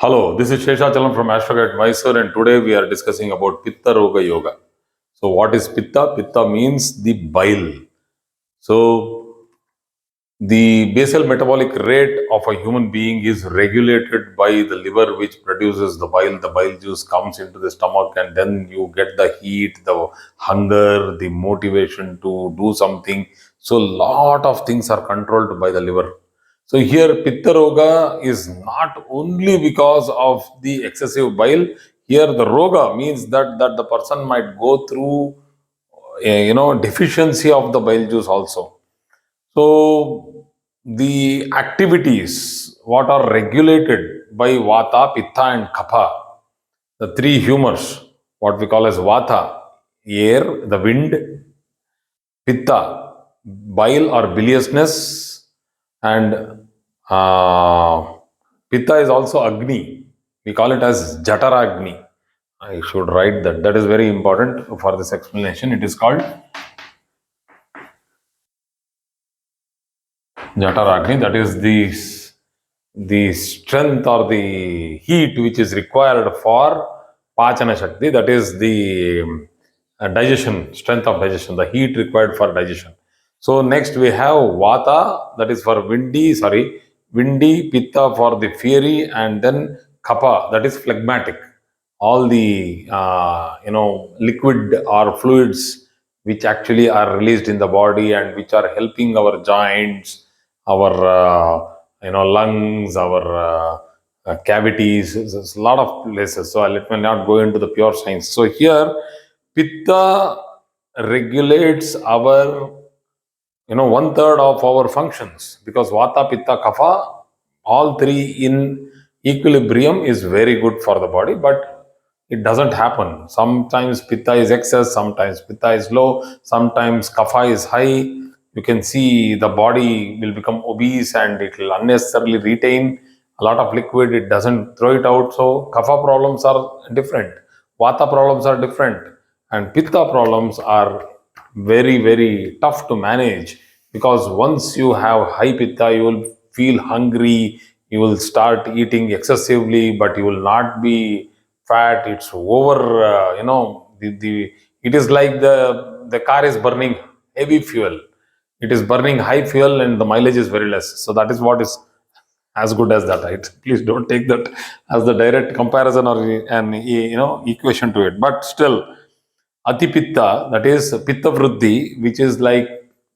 Hello, this is Sheshachalam from Astrological Mysore, and today we are discussing about Pittaroga Yoga. So, what is Pitta? Pitta means the bile. So, the basal metabolic rate of a human being is regulated by the liver, which produces the bile. The bile juice comes into the stomach, and then you get the heat, the hunger, the motivation to do something. So, lot of things are controlled by the liver. So here Pittaroga is not only because of the excessive bile. Here the roga means that the person might go through deficiency of the bile juice also. So the activities what are regulated by vata, pitta and kapha, the three humors, what we call as vata, air, the wind, pitta, bile or biliousness, and pitta is also agni. We call it as jataragni. I should write that. That is very important for this explanation. It is called jataragni. That is the strength or the heat which is required for pachana shakti. That is the digestion, strength of digestion, the heat required for digestion. So next we have vata, that is for windy, pitta for the fiery, and then kapha, that is phlegmatic. All the liquid or fluids which actually are released in the body and which are helping our joints, our lungs, our cavities. There's a lot of places. So let me not go into the pure science. So here, pitta regulates our one third of our functions, because vata, pitta, kapha, all three in equilibrium is very good for the body, but it doesn't happen. Sometimes pitta is excess, sometimes pitta is low, sometimes kapha is high. You can see the body will become obese and it will unnecessarily retain a lot of liquid, it doesn't throw it out. So kapha problems are different, vata problems are different, and pitta problems are very, very tough to manage, because once you have high pitta, you will feel hungry, you will start eating excessively, but you will not be fat. It's over, it is like the car is burning heavy fuel. It is burning high fuel and the mileage is very less. So that is what is as good as that, right? Please don't take that as the direct comparison or an equation to it. But still, Ati Pitta, that is Pitta Vriddhi, which is like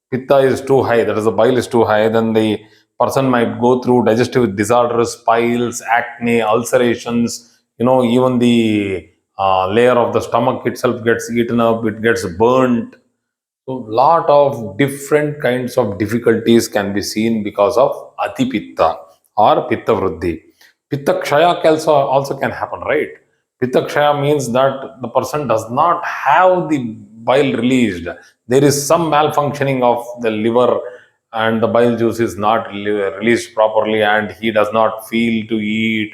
Pitta is too high, that is the bile is too high, then the person might go through digestive disorders, piles, acne, ulcerations, even the layer of the stomach itself gets eaten up, it gets burnt. So, lot of different kinds of difficulties can be seen because of Ati Pitta or Pitta Vriddhi. Pitta Kshaya also can happen, right? Pitta Kshaya means that the person does not have the bile released. There is some malfunctioning of the liver and the bile juice is not released properly and he does not feel to eat.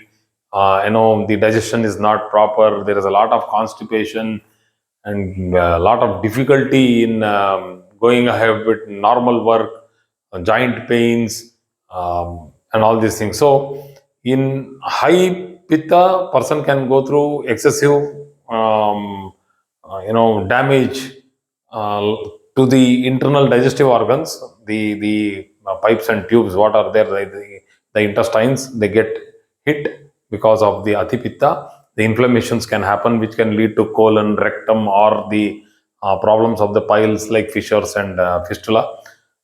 The digestion is not proper. There is a lot of constipation and a lot of difficulty in going ahead with normal work, joint pains, and all these things. So, in high pitta, person can go through excessive, damage to the internal digestive organs, the pipes and tubes, what are there, the intestines, they get hit because of the Atipitta. The inflammations can happen, which can lead to colon, rectum, or the problems of the piles like fissures and fistula.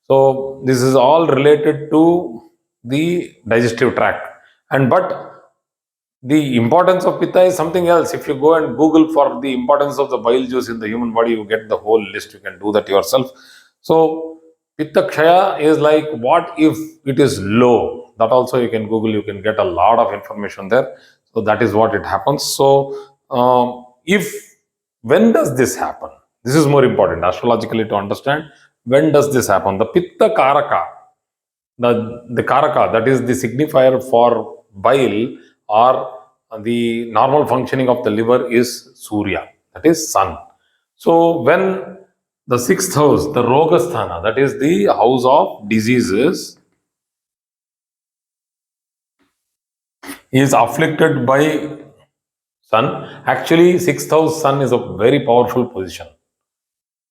So this is all related to the digestive tract. And but the importance of pitta is something else. If you go and Google for the importance of the bile juice in the human body, you get the whole list. You can do that yourself. So, pitta kshaya is like, what if it is low? That also you can Google. You can get a lot of information there. So that is what it happens. So, if when does this happen? This is more important astrologically to understand. When does this happen? The pitta karaka, the karaka, that is the signifier for bile or the normal functioning of the liver, is Surya, that is sun. So when the sixth house, the Rogasthana, that is the house of diseases, is afflicted by sun. Actually, sixth house sun is a very powerful position.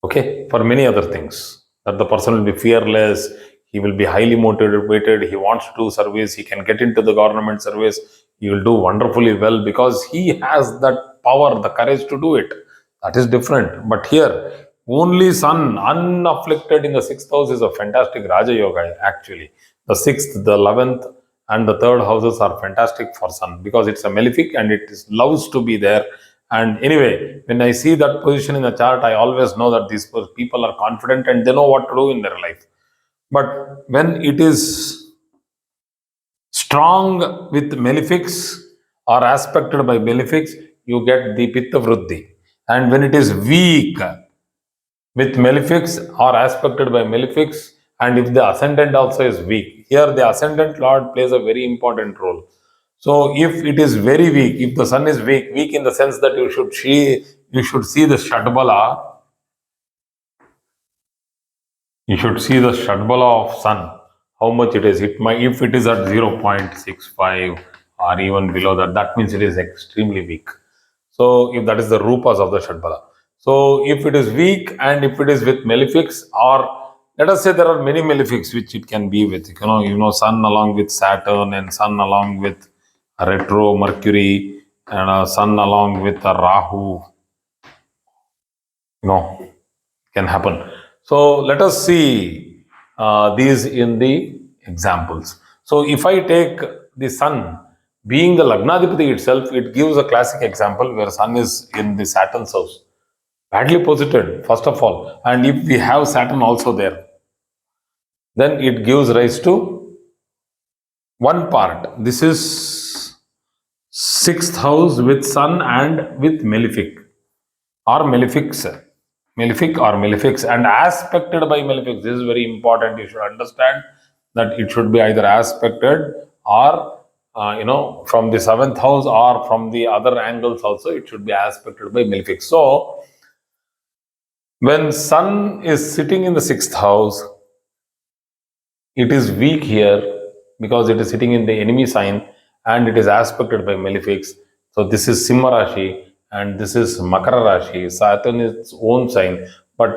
Okay, for many other things. That the person will be fearless, he will be highly motivated, he wants to do service, he can get into the government service, he will do wonderfully well because he has that power, the courage to do it. That is different. But here, only sun, unafflicted in the sixth house is a fantastic Raja Yoga actually. The sixth, the 11th, and the third houses are fantastic for sun because it's a malefic and it is loves to be there. And anyway, when I see that position in the chart, I always know that these people are confident and they know what to do in their life. But when it is strong with malefics or aspected by malefics, you get the pitta vriddhi. And when it is weak with malefics or aspected by malefics, and if the ascendant also is weak, here the ascendant lord plays a very important role. So if it is very weak, if the sun is weak, weak in the sense that you should see the Shadbala, you should see the Shadbala of sun, how much it is. It might, if it is at 0.65 or even below that, that means it is extremely weak. So if that is the rupas of the Shadbala. So if it is weak and if it is with malefics, or let us say there are many malefics which it can be with, sun along with Saturn and sun along with retro Mercury and sun along with Rahu, can happen. So let us see these in the examples. So if I take the sun being the Lagnadipati itself, it gives a classic example where sun is in the Saturn's house. Badly posited, first of all. And if we have Saturn also there, then it gives rise to one part. This is sixth house with sun and with malefic or malefics. Malefic or malefics and aspected by malefics. This is very important. You should understand that it should be either aspected or from the seventh house or from the other angles also it should be aspected by malefics. So when sun is sitting in the sixth house, it is weak here because it is sitting in the enemy sign and it is aspected by malefics. So this is Simha Rashi and this is Makara Rashi. Saturn is its own sign, but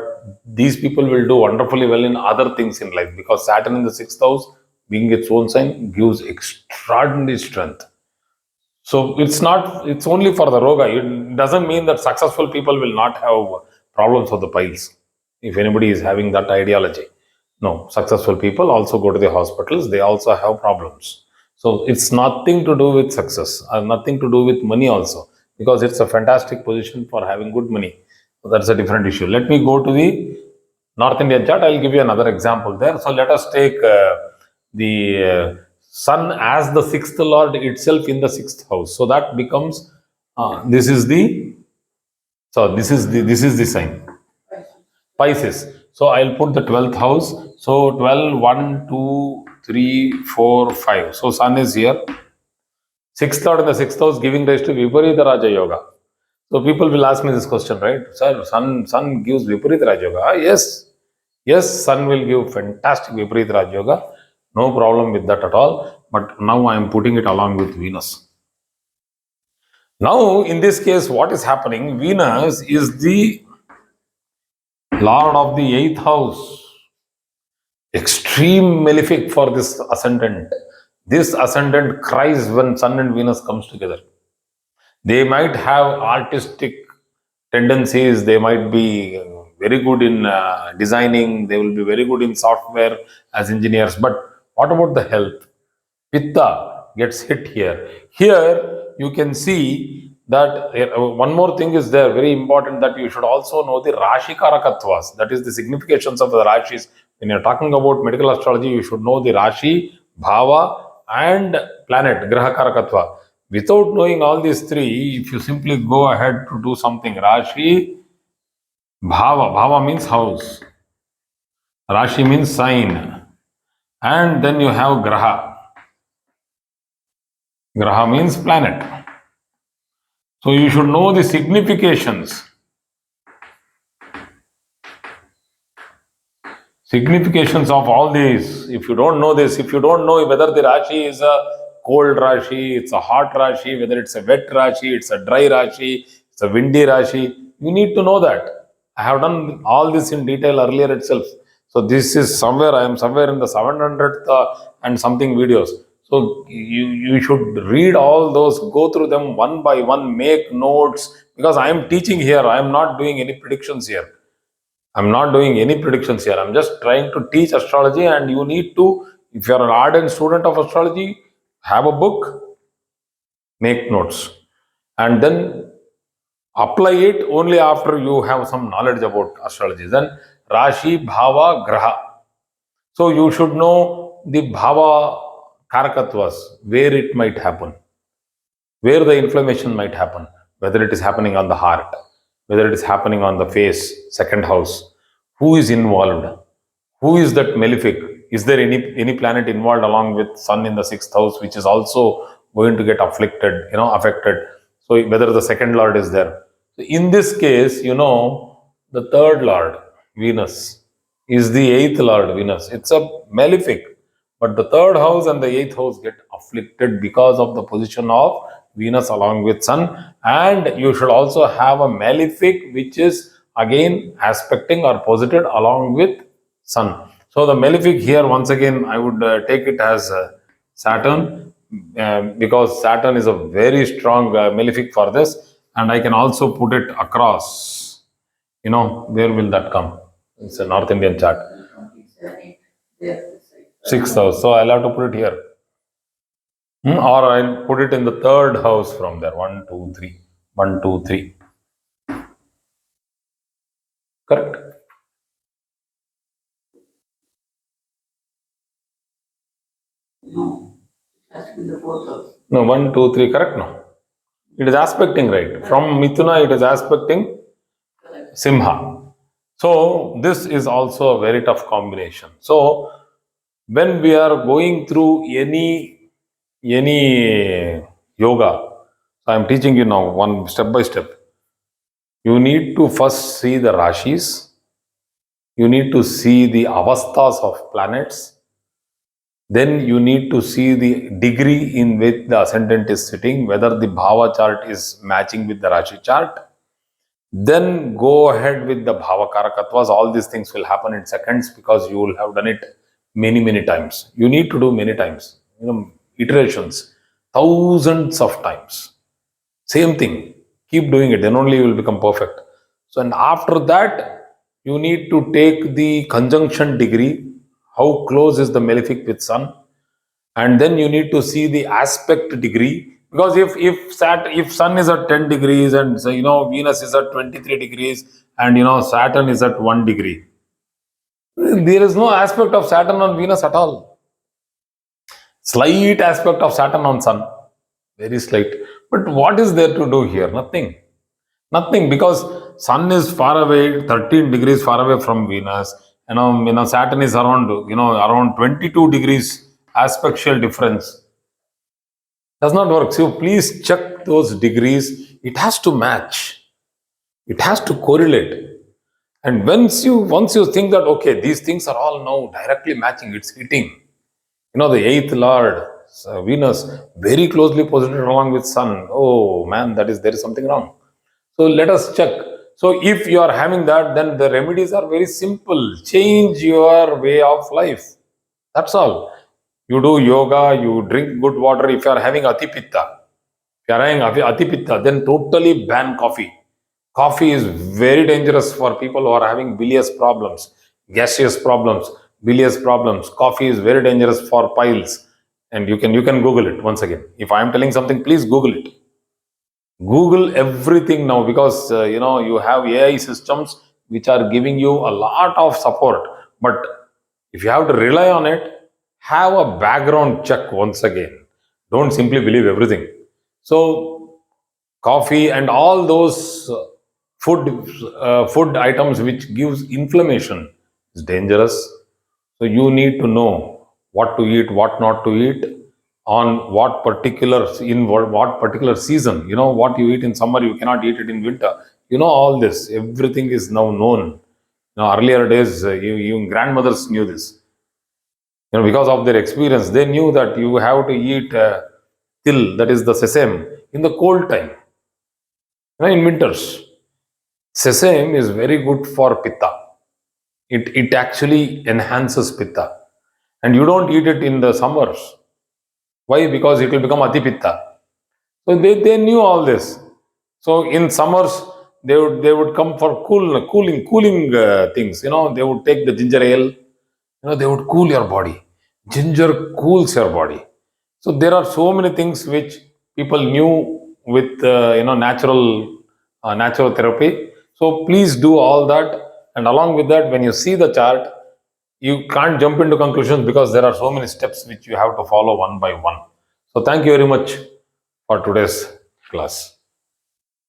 these people will do wonderfully well in other things in life because Saturn in the sixth house, being its own sign, gives extraordinary strength. So it's only for the roga. It doesn't mean that successful people will not have problems of the piles. If anybody is having that ideology. No, successful people also go to the hospitals. They also have problems. So it's nothing to do with success, nothing to do with money also, because it's a fantastic position for having good money. So that's a different issue. Let me go to the North Indian chart. I'll give you another example there. So let us take the sun as the sixth lord itself in the sixth house. So that becomes this is the sign Pisces. So I'll put the 12th house. So 12, 1, 2, 3, 4, 5. So sun is here. Sixth lord in the sixth house giving rise to Viparita Raja Yoga. So people will ask me this question, right? Sir, sun gives Viparita Raja Yoga. Yes. Yes, sun will give fantastic Viparita Raja Yoga. No problem with that at all. But now I am putting it along with Venus. Now, in this case, what is happening? Venus is the Lord of the 8th house. Extreme malefic for this ascendant. This ascendant cries when Sun and Venus comes together. They might have artistic tendencies. They might be very good in designing. They will be very good in software as engineers. But what about the health? Pitta gets hit here. Here you can see that one more thing is there, very important, that you should also know the Rashi Karakatvas. That is the significations of the Rashis. When you're talking about medical astrology, you should know the Rashi, Bhava, and planet, Graha Karakatva. Without knowing all these three, if you simply go ahead to do something, Rashi, Bhava means house, Rashi means sign, and then you have Graha. Graha means planet. So you should know the significations. Significations of all these. If you don't know this, if you don't know whether the Rashi is a cold Rashi, it's a hot Rashi, whether it's a wet Rashi, it's a dry Rashi, it's a windy Rashi. You need to know that. I have done all this in detail earlier itself. So this is somewhere, I am somewhere in the 700th and something videos. So you should read all those, go through them one by one, make notes, because I am teaching here. I am not doing any predictions here. I'm not doing any predictions here. I'm just trying to teach astrology, and you need to, if you're an ardent student of astrology, have a book, make notes, and then apply it only after you have some knowledge about astrology. Then Rashi, Bhava, Graha. So you should know the Bhava Karakatvas, where it might happen, where the inflammation might happen, whether it is happening on the heart, whether it is happening on the face, second house, who is involved, who is that malefic, is there any planet involved along with sun in the sixth house, which is also going to get afflicted, affected. So whether the second lord is there. So in this case, the third lord, Venus, is the eighth lord, Venus. It's a malefic. But the third house and the eighth house get afflicted because of the position of Venus along with Sun. And you should also have a malefic which is again aspecting or posited along with Sun. So the malefic here, once again, I would take it as Saturn, because Saturn is a very strong malefic for this. And I can also put it across. Where will that come? It's a North Indian chart. Sixth house. So I'll have to put it here. Or I'll put it in the third house from there. 1, 2, 3. 1, 2, 3. Correct? No. It has to be the fourth house. No, 1, 2, 3. Correct? No. It is aspecting, right? From Mithuna, it is aspecting Simha. So this is also a very tough combination. So when we are going through any yoga, so I'm teaching you now one step by step. You need to first see the rashis. You need to see the avasthas of planets. Then you need to see the degree in which the ascendant is sitting, whether the bhava chart is matching with the rashi chart. Then go ahead with the bhava karakatvas. All these things will happen in seconds because you will have done it many times. You need to do many times, iterations, thousands of times. Same thing. Keep doing it, then only you will become perfect. So, and after that, you need to take the conjunction degree, how close is the malefic with sun, and then you need to see the aspect degree. Because if sun is at 10 degrees and Venus is at 23 degrees and Saturn is at 1 degree, there is no aspect of Saturn on Venus at all. Slight aspect of Saturn on Sun, very slight. But what is there to do here? Nothing. Nothing, because Sun is far away, 13 degrees far away from Venus. Saturn is around 22 degrees aspectual difference. Does not work. So please check those degrees. It has to match. It has to correlate. And once you think that okay, these things are all now directly matching, it's hitting. The eighth lord, Venus, very closely positioned along with Sun. Oh man, there is something wrong. So let us check. So if you are having that, then the remedies are very simple. Change your way of life. That's all. You do yoga, you drink good water. If you are having ati-pitta, then totally ban coffee. Coffee is very dangerous for people who are having bilious problems, gaseous problems, bilious problems. Coffee is very dangerous for piles. And you can Google it once again. If I am telling something, please Google it. Google everything now, because you have AI systems which are giving you a lot of support. But if you have to rely on it, have a background check once again. Don't simply believe everything. So coffee and all those food items which gives inflammation is dangerous. So you need to know what to eat, what not to eat, on what particular season. What you eat in summer, you cannot eat it in winter. All this, everything is now known. Earlier days, even grandmothers knew this. Because of their experience, they knew that you have to eat till, that is the sesame, in the cold time, in winters. Sesame is very good for pitta. It actually enhances pitta. And you don't eat it in the summers. Why? Because it will become atipitta. So they knew all this. So in summers, they would come for cooling things. They would take the ginger ale. They would cool your body. Ginger cools your body. So there are so many things which people knew with natural therapy. So please do all that. And along with that, when you see the chart, you can't jump into conclusions because there are so many steps which you have to follow one by one. So thank you very much for today's class.